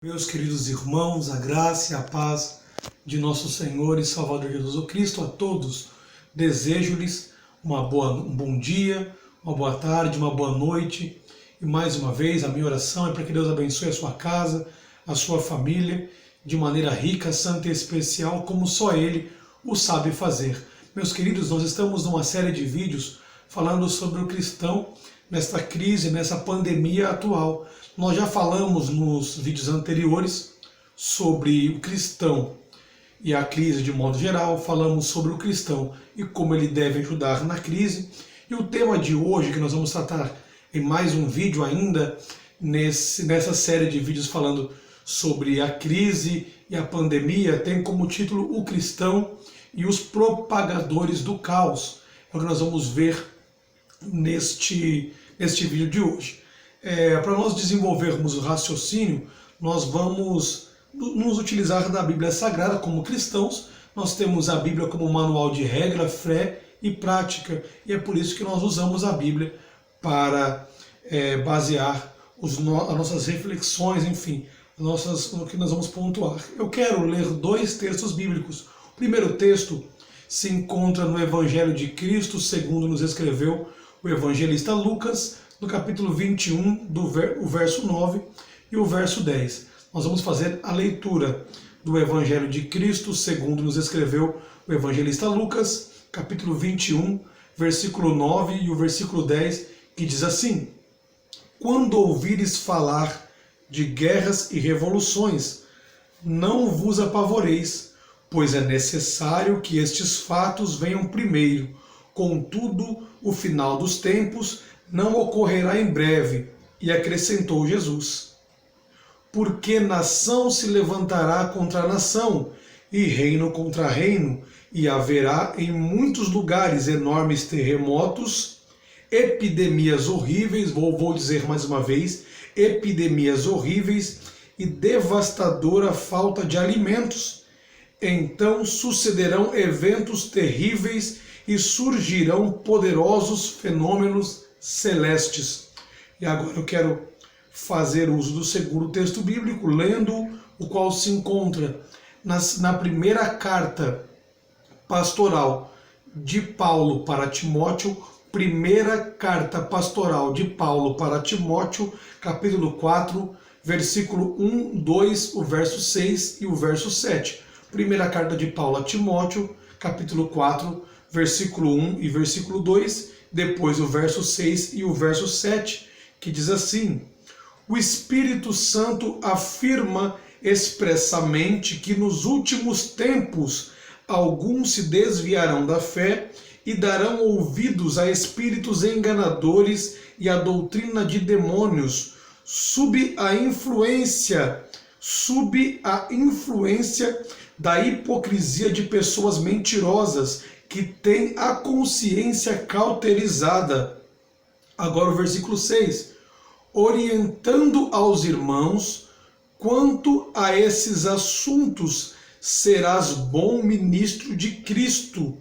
Meus queridos irmãos, a graça e a paz de nosso Senhor e Salvador Jesus Cristo a todos. Desejo-lhes um bom dia, uma boa tarde, uma boa noite. E mais uma vez, a minha oração é para que Deus abençoe a sua casa, a sua família, de maneira rica, santa e especial, como só Ele o sabe fazer. Meus queridos, nós estamos numa série de vídeos falando sobre o cristão nesta crise, nessa pandemia atual. Nós já falamos nos vídeos anteriores sobre o cristão e a crise de modo geral, falamos sobre o cristão e como ele deve ajudar na crise. E o tema de hoje, que nós vamos tratar em mais um vídeo ainda, nessa série de vídeos falando sobre a crise e a pandemia, tem como título O Cristão e os Propagadores do Caos. É o que nós vamos ver neste vídeo de hoje. Para nós desenvolvermos o raciocínio, nós vamos nos utilizar da Bíblia Sagrada como cristãos. Nós temos a Bíblia como manual de regra, fé e prática, e é por isso que nós usamos a Bíblia para basear as nossas reflexões, enfim, o que nós vamos pontuar. Eu quero ler dois textos bíblicos. O primeiro texto se encontra no Evangelho de Cristo, segundo nos escreveu o evangelista Lucas, no capítulo 21, o verso 9 e o verso 10. Nós vamos fazer a leitura do Evangelho de Cristo, segundo nos escreveu o evangelista Lucas, capítulo 21, versículo 9 e o versículo 10, que diz assim: Quando ouvires falar de guerras e revoluções, não vos apavoreis, pois é necessário que estes fatos venham primeiro. Contudo, o final dos tempos não ocorrerá em breve. E acrescentou Jesus: Porque nação se levantará contra nação, e reino contra reino, e haverá em muitos lugares enormes terremotos, epidemias horríveis, vou dizer mais uma vez, epidemias horríveis e devastadora falta de alimentos. Então sucederão eventos terríveis e surgirão poderosos fenômenos celestes. E agora eu quero fazer uso do segundo texto bíblico, lendo o qual se encontra na primeira carta pastoral de Paulo para Timóteo, primeira carta pastoral de Paulo para Timóteo, capítulo 4, versículo 1, 2, o verso 6 e o verso 7. Primeira carta de Paulo a Timóteo, capítulo 4, versículo 1 e versículo 2, depois o verso 6 e o verso 7, que diz assim: O Espírito Santo afirma expressamente que nos últimos tempos alguns se desviarão da fé e darão ouvidos a espíritos enganadores e a doutrina de demônios, sob a influência da hipocrisia de pessoas mentirosas que têm a consciência cauterizada. Agora o versículo 6. Orientando aos irmãos, quanto a esses assuntos, serás bom ministro de Cristo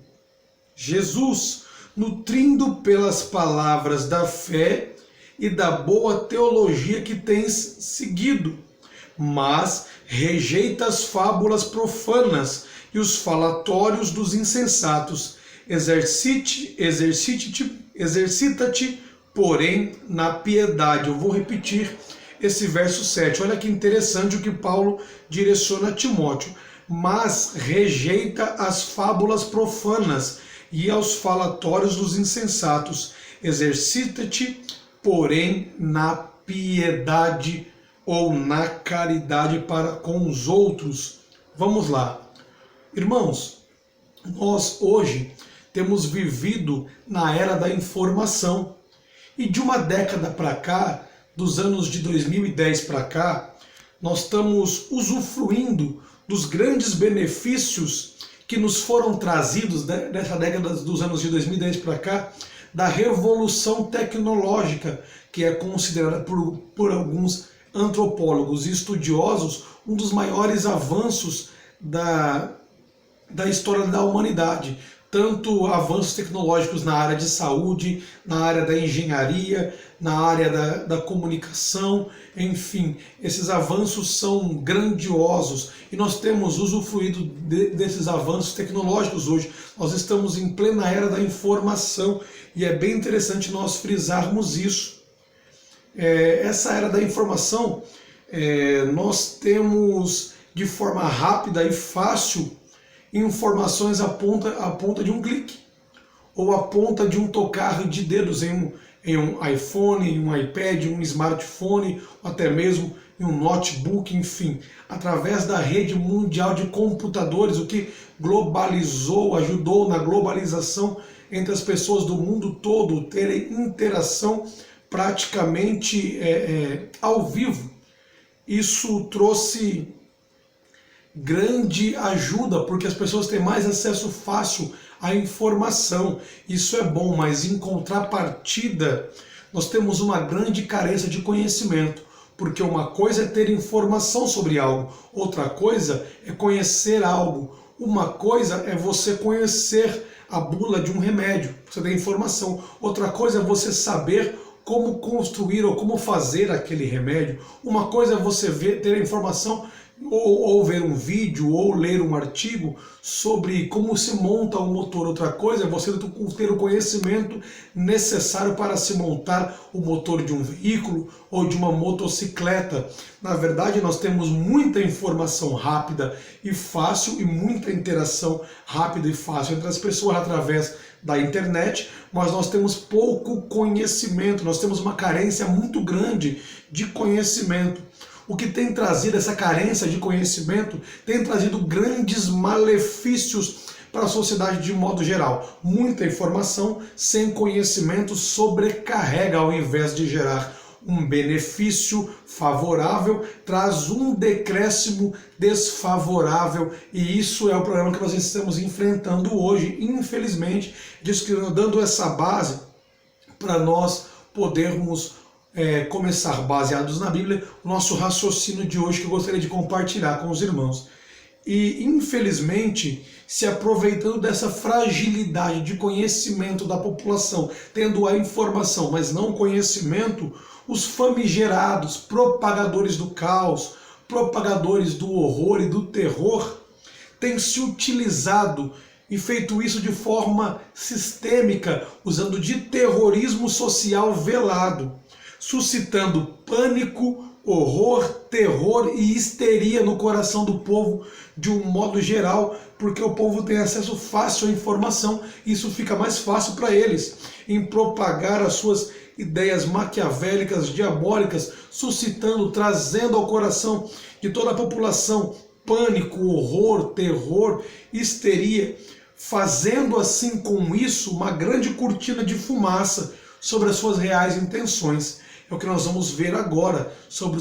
Jesus, nutrindo pelas palavras da fé e da boa teologia que tens seguido. Mas rejeita as fábulas profanas e os falatórios dos insensatos. Exercita-te, porém, na piedade. Eu vou repetir esse verso 7. Olha que interessante o que Paulo direciona a Timóteo. Mas rejeita as fábulas profanas e aos falatórios dos insensatos. Exercita-te, porém, na piedade ou na caridade para com os outros. Vamos lá. Irmãos, nós hoje temos vivido na era da informação. E de uma década para cá, dos anos de 2010 para cá, nós estamos usufruindo dos grandes benefícios que nos foram trazidos nessa década dos anos de 2010 para cá, da revolução tecnológica, que é considerada por alguns antropólogos e estudiosos um dos maiores avanços da história da humanidade. tanto avanços tecnológicos na área de saúde, na área da engenharia, na área da comunicação, enfim, esses avanços são grandiosos e nós temos usufruído desses avanços tecnológicos hoje. Nós estamos em plena era da informação e é bem interessante nós frisarmos isso. Essa era da informação, nós temos de forma rápida e fácil informações à ponta de um clique, ou à ponta de um tocar de dedos em um iPhone, em um iPad, em um smartphone, ou até mesmo em um notebook, enfim, através da rede mundial de computadores, o que globalizou, ajudou na globalização entre as pessoas do mundo todo terem interação praticamente ao vivo. Isso trouxe grande ajuda, porque as pessoas têm mais acesso fácil à informação. Isso é bom, mas em contrapartida, nós temos uma grande carência de conhecimento, porque uma coisa é ter informação sobre algo, outra coisa é conhecer algo. Uma coisa é você conhecer a bula de um remédio, você tem informação. Outra coisa é você saber como construir ou como fazer aquele remédio. Uma coisa é você ter a informação ou ver um vídeo ou ler um artigo sobre como se monta um motor. Outra coisa é você ter o conhecimento necessário para se montar o motor de um veículo ou de uma motocicleta. Na verdade, nós temos muita informação rápida e fácil e muita interação rápida e fácil entre as pessoas através da internet, mas nós temos pouco conhecimento, nós temos uma carência muito grande de conhecimento. O que tem trazido essa carência de conhecimento tem trazido grandes malefícios para a sociedade de modo geral. Muita informação sem conhecimento sobrecarrega, ao invés de gerar um benefício favorável, traz um decréscimo desfavorável, e isso é o problema que nós estamos enfrentando hoje, infelizmente, dando essa base para nós podermos começar, baseados na Bíblia, o nosso raciocínio de hoje, que eu gostaria de compartilhar com os irmãos. E, infelizmente, se aproveitando dessa fragilidade de conhecimento da população, tendo a informação, mas não conhecimento, os famigerados, propagadores do caos, propagadores do horror e do terror, têm se utilizado e feito isso de forma sistêmica, usando de terrorismo social velado, suscitando pânico, horror, terror e histeria no coração do povo de um modo geral, porque o povo tem acesso fácil à informação, e isso fica mais fácil para eles em propagar as suas ideias maquiavélicas, diabólicas, suscitando, trazendo ao coração de toda a população pânico, horror, terror, histeria, fazendo assim com isso uma grande cortina de fumaça sobre as suas reais intenções. É o que nós vamos ver agora sobre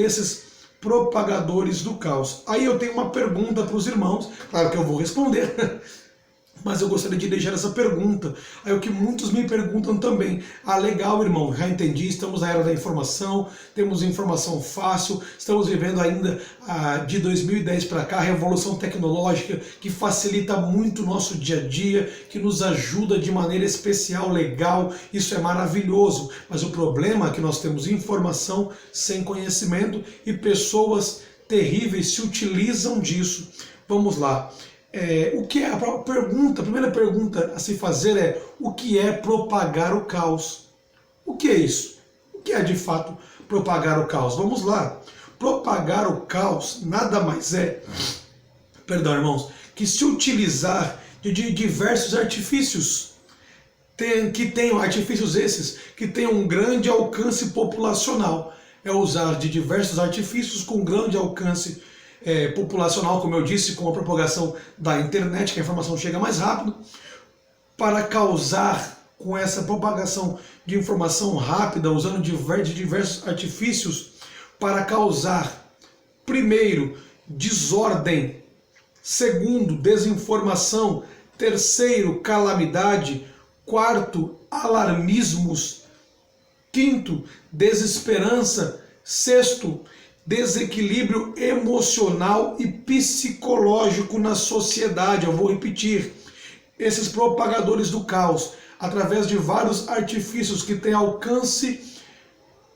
esses propagadores do caos. Aí eu tenho uma pergunta para os irmãos, claro que eu vou responder, mas eu gostaria de deixar essa pergunta. Aí o que muitos me perguntam também: ah, legal, irmão, já entendi, estamos na era da informação, temos informação fácil, estamos vivendo ainda de 2010 para cá, a revolução tecnológica que facilita muito o nosso dia a dia, que nos ajuda de maneira especial, legal, isso é maravilhoso. Mas o problema é que nós temos informação sem conhecimento e pessoas terríveis se utilizam disso. Vamos lá. O que é a primeira pergunta a se fazer é: o que é propagar o caos? O que é isso? O que é de fato propagar o caos? Vamos lá. Propagar o caos nada mais é, perdão, irmãos, que se utilizar de diversos artifícios, artifícios esses que tenham um grande alcance populacional. É usar de diversos artifícios com grande alcance populacional, como eu disse, com a propagação da internet, que a informação chega mais rápido, para causar, com essa propagação de informação rápida, usando de diversos artifícios, para causar, primeiro, desordem, segundo, desinformação, terceiro, calamidade, quarto, alarmismos, quinto, desesperança, sexto, desequilíbrio emocional e psicológico na sociedade. Eu vou repetir: esses propagadores do caos, através de vários artifícios que têm alcance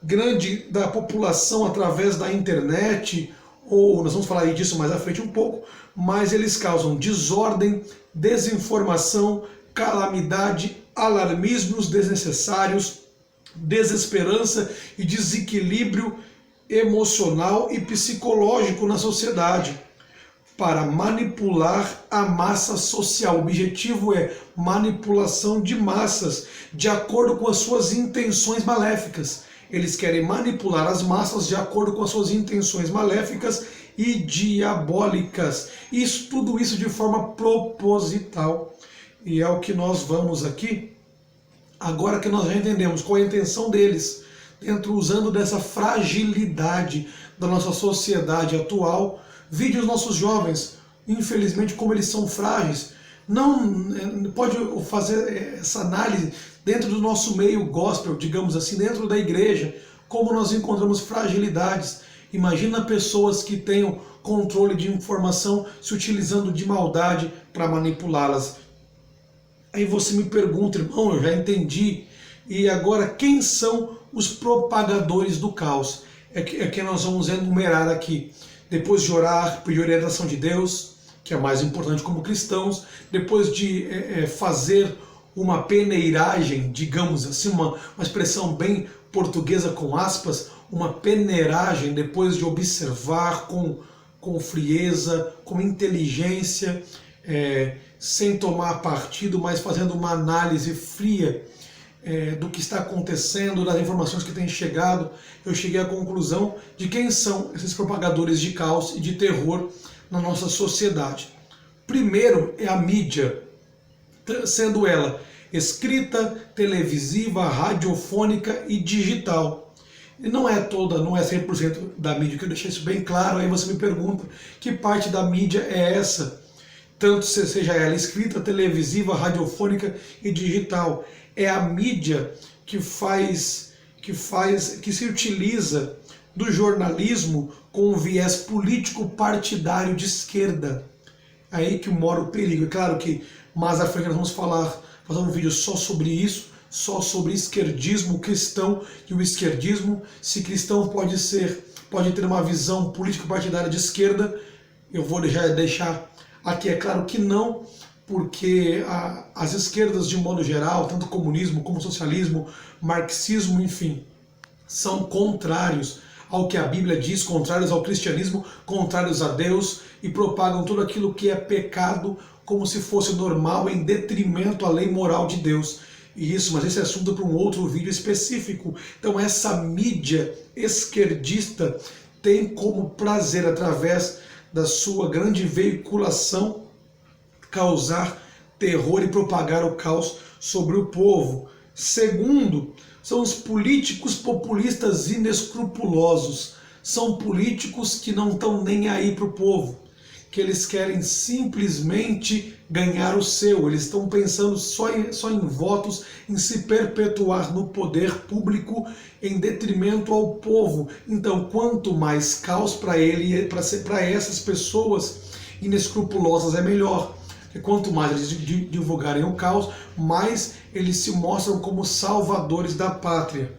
grande da população através da internet, ou nós vamos falar disso mais à frente um pouco, mas eles causam desordem, desinformação, calamidade, alarmismos desnecessários, desesperança e desequilíbrio emocional e psicológico na sociedade, para manipular a massa social. O objetivo é manipulação de massas, de acordo com as suas intenções maléficas. Eles querem manipular as massas de acordo com as suas intenções maléficas e diabólicas. Tudo isso de forma proposital. E é o que nós vamos aqui, agora que nós já entendemos qual é a intenção deles, usando dessa fragilidade da nossa sociedade atual. Vide os nossos jovens, infelizmente, como eles são frágeis. Não pode fazer essa análise dentro do nosso meio gospel, digamos assim, dentro da igreja, como nós encontramos fragilidades. Imagina pessoas que tenham controle de informação se utilizando de maldade para manipulá-las. Aí você me pergunta, irmão, eu já entendi. E agora, quem são os propagadores do caos? É que nós vamos enumerar aqui. Depois de orar, pedir orientação de Deus, que é mais importante como cristãos, depois de fazer uma peneiragem, digamos assim, uma expressão bem portuguesa com aspas, uma peneiragem, depois de observar com frieza, com inteligência, sem tomar partido, mas fazendo uma análise fria do que está acontecendo, das informações que têm chegado, eu cheguei à conclusão de quem são esses propagadores de caos e de terror na nossa sociedade. Primeiro é a mídia, sendo ela escrita, televisiva, radiofônica e digital. E não é 100% da mídia, que eu deixei isso bem claro. Aí você me pergunta, que parte da mídia é essa? Tanto seja ela escrita, televisiva, radiofônica e digital. É a mídia que se utiliza do jornalismo com um viés político partidário de esquerda. Aí que mora o perigo. É claro que mais à frente nós vamos fazer um vídeo só sobre isso, só sobre esquerdismo cristão e o esquerdismo. Se cristão pode ter uma visão político partidária de esquerda, eu vou deixar aqui, é claro que não, porque as esquerdas de modo geral, tanto comunismo como socialismo, marxismo, enfim, são contrários ao que a Bíblia diz, contrários ao cristianismo, contrários a Deus, e propagam tudo aquilo que é pecado como se fosse normal, em detrimento à lei moral de Deus. Mas esse é assunto para um outro vídeo específico. Então essa mídia esquerdista tem como prazer, através da sua grande veiculação, causar terror e propagar o caos sobre o povo. Segundo, são os políticos populistas inescrupulosos. São políticos que não estão nem aí para o povo, que eles querem simplesmente ganhar o seu. Eles estão pensando só em votos, em se perpetuar no poder público em detrimento ao povo. Então, quanto mais caos para essas pessoas inescrupulosas, é melhor. Porque quanto mais eles divulgarem o caos, mais eles se mostram como salvadores da pátria.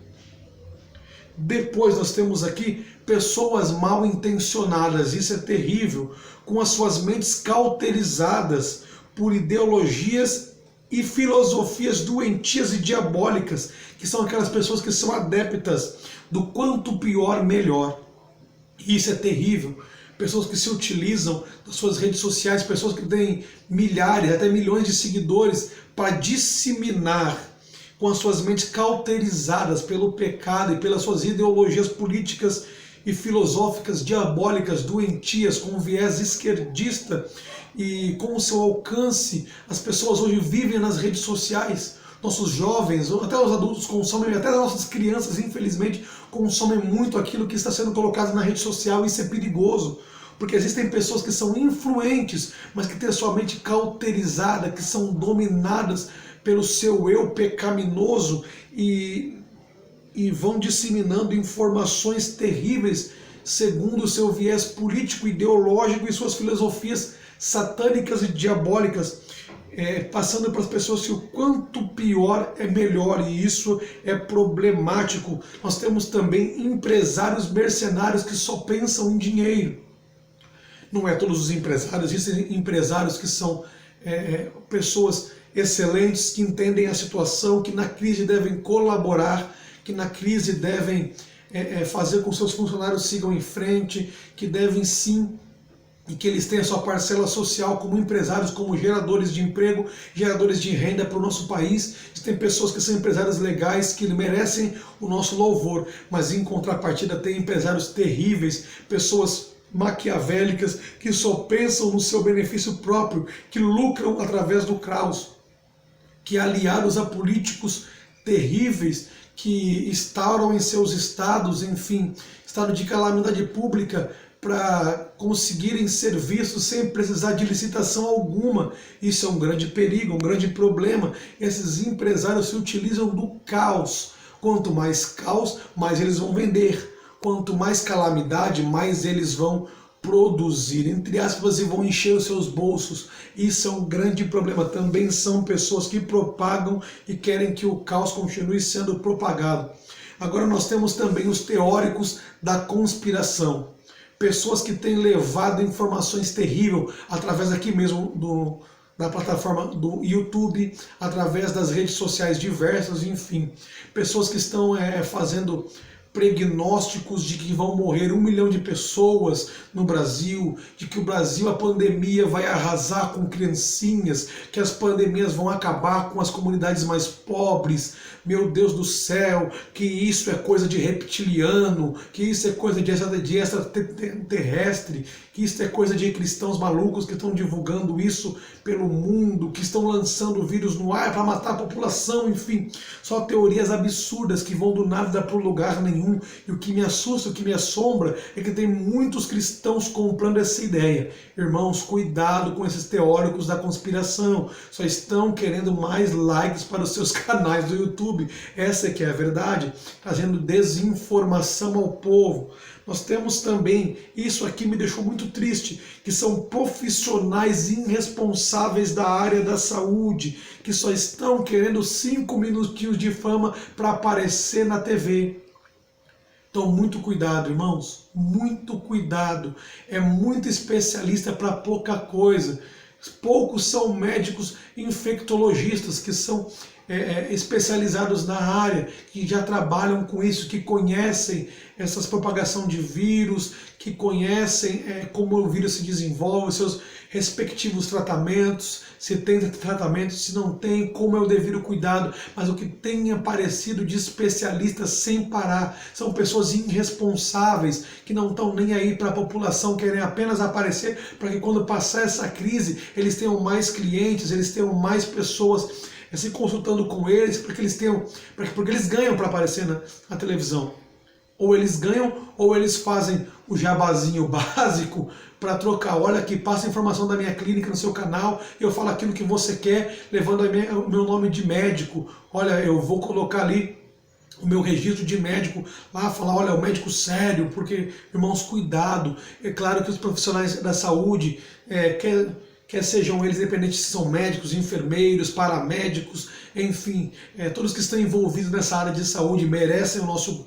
Depois nós temos aqui pessoas mal intencionadas, isso é terrível, com as suas mentes cauterizadas por ideologias e filosofias doentias e diabólicas, que são aquelas pessoas que são adeptas do quanto pior, melhor. E isso é terrível. Pessoas que se utilizam das suas redes sociais, pessoas que têm milhares, até milhões de seguidores, para disseminar, com as suas mentes cauterizadas pelo pecado e pelas suas ideologias políticas e filosóficas diabólicas, doentias, com um viés esquerdista, e com o seu alcance, as pessoas hoje vivem nas redes sociais. Nossos jovens, até os adultos consomem, até as nossas crianças, infelizmente, consomem muito aquilo que está sendo colocado na rede social, e isso é perigoso. Porque existem pessoas que são influentes, mas que têm a sua mente cauterizada, que são dominadas pelo seu eu pecaminoso e vão disseminando informações terríveis segundo o seu viés político, ideológico e suas filosofias satânicas e diabólicas. passando para as pessoas que o quanto pior é melhor, e isso é problemático. Nós temos também empresários mercenários que só pensam em dinheiro. Não é todos os empresários, existem empresários que são pessoas excelentes, que entendem a situação, que na crise devem colaborar, que na crise devem fazer com que seus funcionários sigam em frente, que devem sim, e que eles tenham a sua parcela social como empresários, como geradores de emprego, geradores de renda para o nosso país. Tem pessoas que são empresários legais, que merecem o nosso louvor, mas em contrapartida tem empresários terríveis, pessoas maquiavélicas, que só pensam no seu benefício próprio, que lucram através do caos, que aliados a políticos terríveis, que instauram em seus estados, enfim, estado de calamidade pública, para conseguirem ser vistos sem precisar de licitação alguma. Isso é um grande perigo, um grande problema. Esses empresários se utilizam do caos. Quanto mais caos, mais eles vão vender. Quanto mais calamidade, mais eles vão produzir, entre aspas, e vão encher os seus bolsos. Isso é um grande problema. Também são pessoas que propagam e querem que o caos continue sendo propagado. Agora nós temos também os teóricos da conspiração. Pessoas que têm levado informações terríveis através aqui mesmo da plataforma do YouTube, através das redes sociais diversas, enfim. Pessoas que estão fazendo prognósticos de que vão morrer 1 milhão de pessoas no Brasil, de que o Brasil, a pandemia vai arrasar com criancinhas, que as pandemias vão acabar com as comunidades mais pobres. Meu Deus do céu, que isso é coisa de reptiliano, que isso é coisa de extraterrestre, que isso é coisa de cristãos malucos que estão divulgando isso pelo mundo, que estão lançando vírus no ar para matar a população, enfim. Só teorias absurdas que vão do nada para o lugar nenhum. E o que me assusta, o que me assombra, é que tem muitos cristãos comprando essa ideia. Irmãos, cuidado com esses teóricos da conspiração. Só estão querendo mais likes para os seus canais do YouTube. Essa é que é a verdade, trazendo desinformação ao povo. Nós temos também, isso aqui me deixou muito triste, que são profissionais irresponsáveis da área da saúde, que só estão querendo 5 minutinhos de fama para aparecer na TV. Então, muito cuidado, irmãos, muito cuidado. É muito especialista para pouca coisa. Poucos são médicos infectologistas, que são especializados na área, que já trabalham com isso, que conhecem essas propagação de vírus, que conhecem como o vírus se desenvolve, seus respectivos tratamentos, se tem tratamento, se não tem, como é o devido cuidado. Mas o que tem aparecido de especialistas sem parar são pessoas irresponsáveis, que não estão nem aí para a população, querem apenas aparecer para que quando passar essa crise eles tenham mais clientes, eles tenham mais pessoas se consultando com eles, porque eles ganham para aparecer na televisão. Ou eles ganham, ou eles fazem o jabazinho básico para trocar. Olha aqui, passa a informação da minha clínica no seu canal, eu falo aquilo que você quer, levando o meu nome de médico. Olha, eu vou colocar ali o meu registro de médico lá, falar, olha, o médico sério, porque, irmãos, cuidado. É claro que os profissionais da saúde quer sejam eles independentes se são médicos, enfermeiros, paramédicos, enfim, todos que estão envolvidos nessa área de saúde merecem o nosso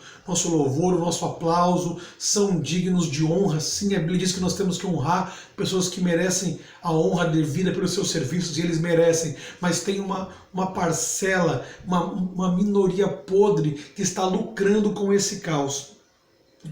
louvor, o nosso aplauso, são dignos de honra. Sim, a Bíblia diz que nós temos que honrar pessoas que merecem a honra devida pelos seus serviços, e eles merecem, mas tem uma parcela, uma minoria podre que está lucrando com esse caos.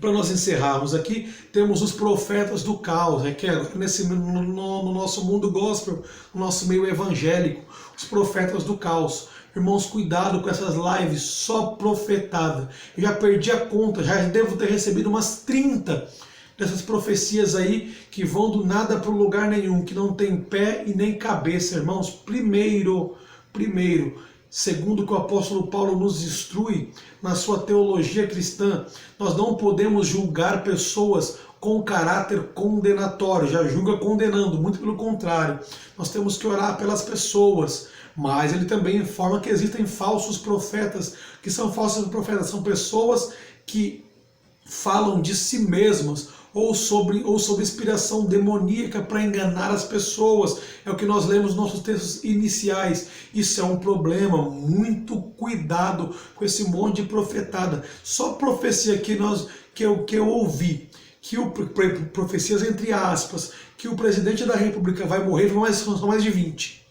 Para nós encerrarmos aqui, temos os profetas do caos, que agora no nosso mundo gospel, no nosso meio evangélico, os profetas do caos. Irmãos, cuidado com essas lives só profetada. Eu já perdi a conta, já devo ter recebido umas 30 dessas profecias aí que vão do nada para o lugar nenhum, que não tem pé e nem cabeça, irmãos. Primeiro, segundo o que o apóstolo Paulo nos instrui na sua teologia cristã, nós não podemos julgar pessoas com caráter condenatório, já julga condenando, muito pelo contrário. Nós temos que orar pelas pessoas, mas ele também informa que existem falsos profetas. Que são falsos profetas? São pessoas que falam de si mesmas ou sob inspiração demoníaca para enganar as pessoas. É o que nós lemos nos nossos textos iniciais. Isso é um problema. Muito cuidado com esse monte de profetada. Só profecia que eu ouvi, profecias entre aspas, que o presidente da República vai morrer, são mais de 20.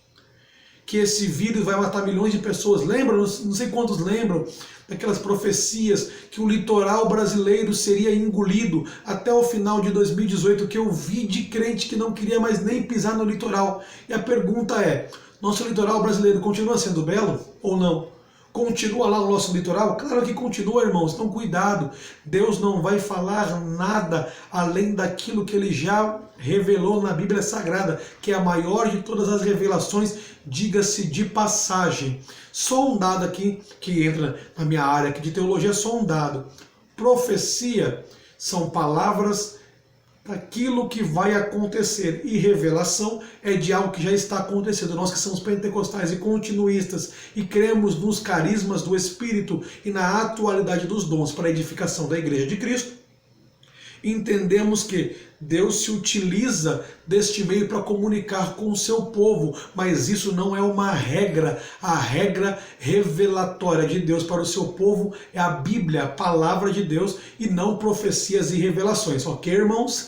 Que esse vírus vai matar milhões de pessoas. Lembram? Não sei quantos lembram daquelas profecias que o litoral brasileiro seria engolido até o final de 2018, que eu vi de crente que não queria mais nem pisar no litoral. E a pergunta é, nosso litoral brasileiro continua sendo belo ou não? Continua lá no nosso litoral? Claro que continua, irmãos, então cuidado. Deus não vai falar nada além daquilo que Ele já revelou na Bíblia Sagrada, que é a maior de todas as revelações, diga-se de passagem. Só um dado aqui, que entra na minha área aqui de teologia, só um dado. Profecia são palavras daquilo que vai acontecer, e revelação é de algo que já está acontecendo. Nós que somos pentecostais e continuistas e cremos nos carismas do Espírito e na atualidade dos dons para a edificação da Igreja de Cristo, entendemos que Deus se utiliza deste meio para comunicar com o seu povo, mas isso não é uma regra. A regra revelatória de Deus para o seu povo é a Bíblia, a palavra de Deus, e não profecias e revelações. Ok, irmãos?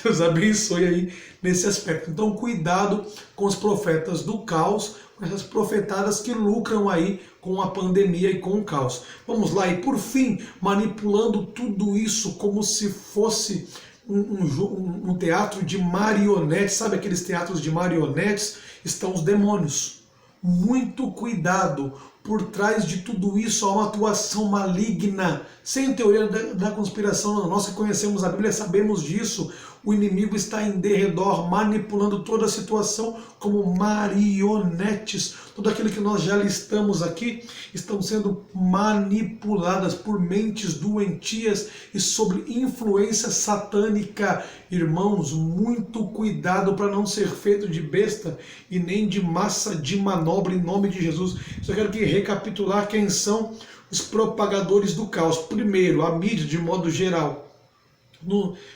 Deus abençoe aí nesse aspecto. Então, cuidado com os profetas do caos, com essas profetadas que lucram aí com a pandemia e com o caos. Vamos lá, e por fim, manipulando tudo isso como se fosse um teatro de marionetes, sabe aqueles teatros de marionetes? Estão os demônios. Muito cuidado, por trás de tudo isso há uma atuação maligna, sem teoria da conspiração. Nós que conhecemos a Bíblia sabemos disso. O inimigo está em derredor, manipulando toda a situação como marionetes. Tudo aquilo que nós já listamos aqui estão sendo manipuladas por mentes doentias e sob influência satânica. Irmãos, muito cuidado para não ser feito de besta e nem de massa de manobra em nome de Jesus. Só quero que recapitular quem são os propagadores do caos. Primeiro, a mídia de modo geral.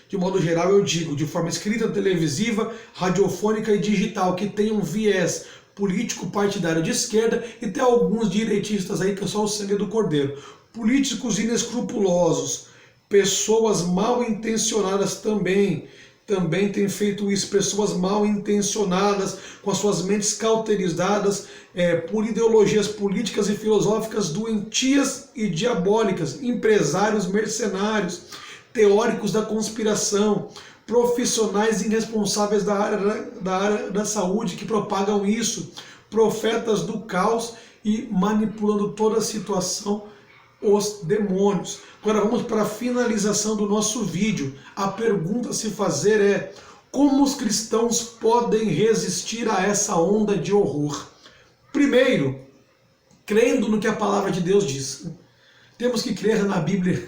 De modo geral eu digo, de forma escrita, televisiva, radiofônica e digital, que tem um viés político partidário de esquerda, e tem alguns direitistas aí que é só o sangue do cordeiro. Políticos inescrupulosos, pessoas mal intencionadas também têm feito isso, pessoas mal intencionadas, com as suas mentes cauterizadas por ideologias políticas e filosóficas doentias e diabólicas, empresários mercenários, teóricos da conspiração, profissionais irresponsáveis da área da saúde que propagam isso, profetas do caos e manipulando toda a situação, os demônios. Agora vamos para a finalização do nosso vídeo. A pergunta a se fazer é: como os cristãos podem resistir a essa onda de horror? Primeiro, crendo no que a palavra de Deus diz. Temos que crer na Bíblia.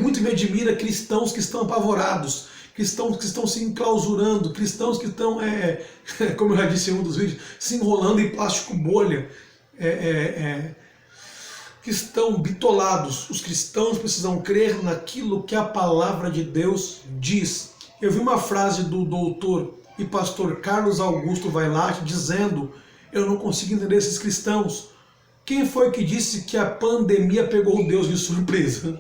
Muito me admira cristãos que estão apavorados, cristãos que estão se enclausurando, cristãos que estão, como eu já disse em um dos vídeos, se enrolando em plástico bolha, que estão bitolados. Os cristãos precisam crer naquilo que a palavra de Deus diz. Eu vi uma frase do doutor e pastor Carlos Augusto Vailate dizendo: eu não consigo entender esses cristãos. Quem foi que disse que a pandemia pegou Deus de surpresa?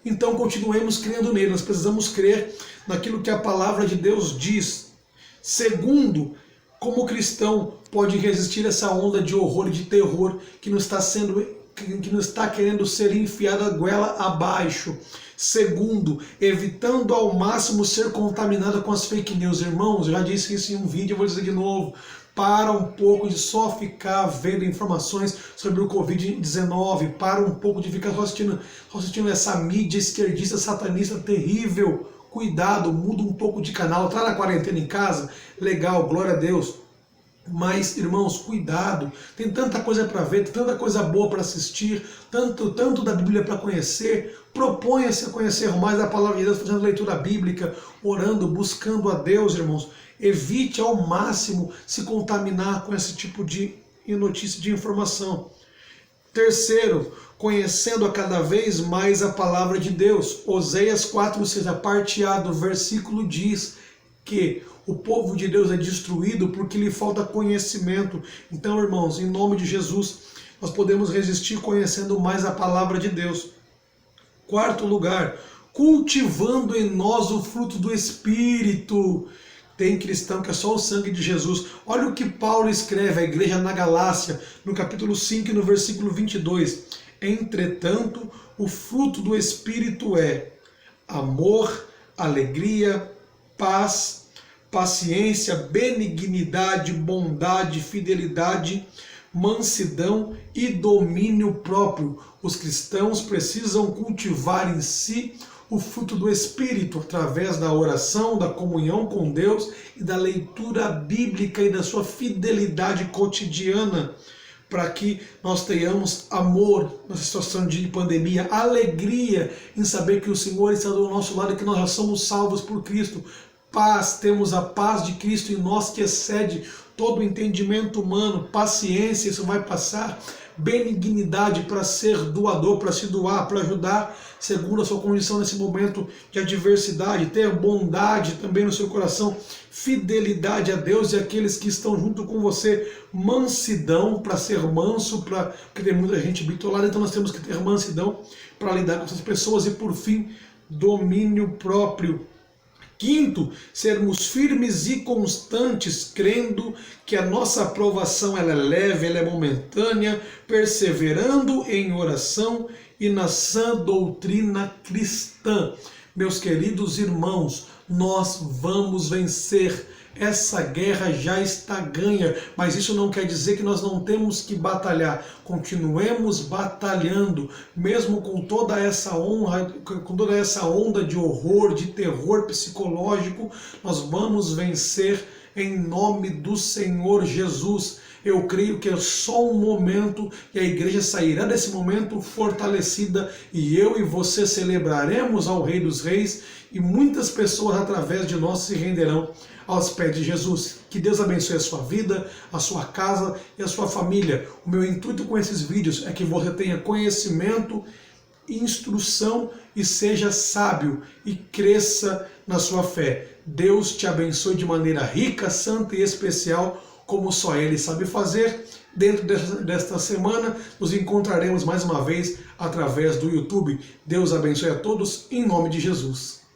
Então continuemos crendo nele, nós precisamos crer naquilo que a palavra de Deus diz. Segundo, como o cristão pode resistir a essa onda de horror e de terror que não está querendo ser enfiada a goela abaixo. Segundo, evitando ao máximo ser contaminada com as fake news. Irmãos, eu já disse isso em um vídeo, eu vou dizer de novo. Para um pouco de só ficar vendo informações sobre o Covid-19, para um pouco de ficar só assistindo essa mídia esquerdista, satanista terrível. Cuidado, muda um pouco de canal, tá na quarentena em casa, legal, glória a Deus. Mas, irmãos, cuidado, tem tanta coisa para ver, tanta coisa boa para assistir, tanto da Bíblia para conhecer. Proponha-se a conhecer mais a palavra de Deus, fazendo leitura bíblica, orando, buscando a Deus, irmãos. Evite ao máximo se contaminar com esse tipo de notícia, de informação. Terceiro, conhecendo a cada vez mais a palavra de Deus. Oséias 4:6, a parte A do versículo diz que o povo de Deus é destruído porque lhe falta conhecimento. Então, irmãos, em nome de Jesus, nós podemos resistir conhecendo mais a palavra de Deus. Quarto lugar, cultivando em nós o fruto do Espírito. Tem cristão que é só o sangue de Jesus. Olha o que Paulo escreve à igreja na Galácia, no capítulo 5, no versículo 22. Entretanto, o fruto do Espírito é amor, alegria, paz, paciência, benignidade, bondade, fidelidade, mansidão e domínio próprio. Os cristãos precisam cultivar em si o fruto do Espírito através da oração, da comunhão com Deus e da leitura bíblica e da sua fidelidade cotidiana, para que nós tenhamos amor nessa situação de pandemia, alegria em saber que o Senhor está do nosso lado e que nós já somos salvos por Cristo. Paz, temos a paz de Cristo em nós que excede todo o entendimento humano. Paciência, isso vai passar. Benignidade, para ser doador, para se doar, para ajudar segundo a sua condição nesse momento de adversidade. Ter bondade também no seu coração. Fidelidade a Deus e àqueles que estão junto com você. Mansidão, para ser manso, porque tem muita gente bitolada, então nós temos que ter mansidão para lidar com essas pessoas. E por fim, domínio próprio. Quinto, sermos firmes e constantes, crendo que a nossa aprovação ela é leve, ela é momentânea, perseverando em oração e na sã doutrina cristã. Meus queridos irmãos, nós vamos vencer. Essa guerra já está ganha, mas isso não quer dizer que nós não temos que batalhar. Continuemos batalhando, mesmo com toda essa honra, com toda essa onda de horror, de terror psicológico, nós vamos vencer em nome do Senhor Jesus. Eu creio que é só um momento e a igreja sairá desse momento fortalecida e eu e você celebraremos ao Rei dos Reis e muitas pessoas através de nós se renderão aos pés de Jesus. Que Deus abençoe a sua vida, a sua casa e a sua família. O meu intuito com esses vídeos é que você tenha conhecimento, instrução e seja sábio e cresça na sua fé. Deus te abençoe de maneira rica, santa e especial, como só Ele sabe fazer. Dentro desta semana, nos encontraremos mais uma vez através do YouTube. Deus abençoe a todos, em nome de Jesus.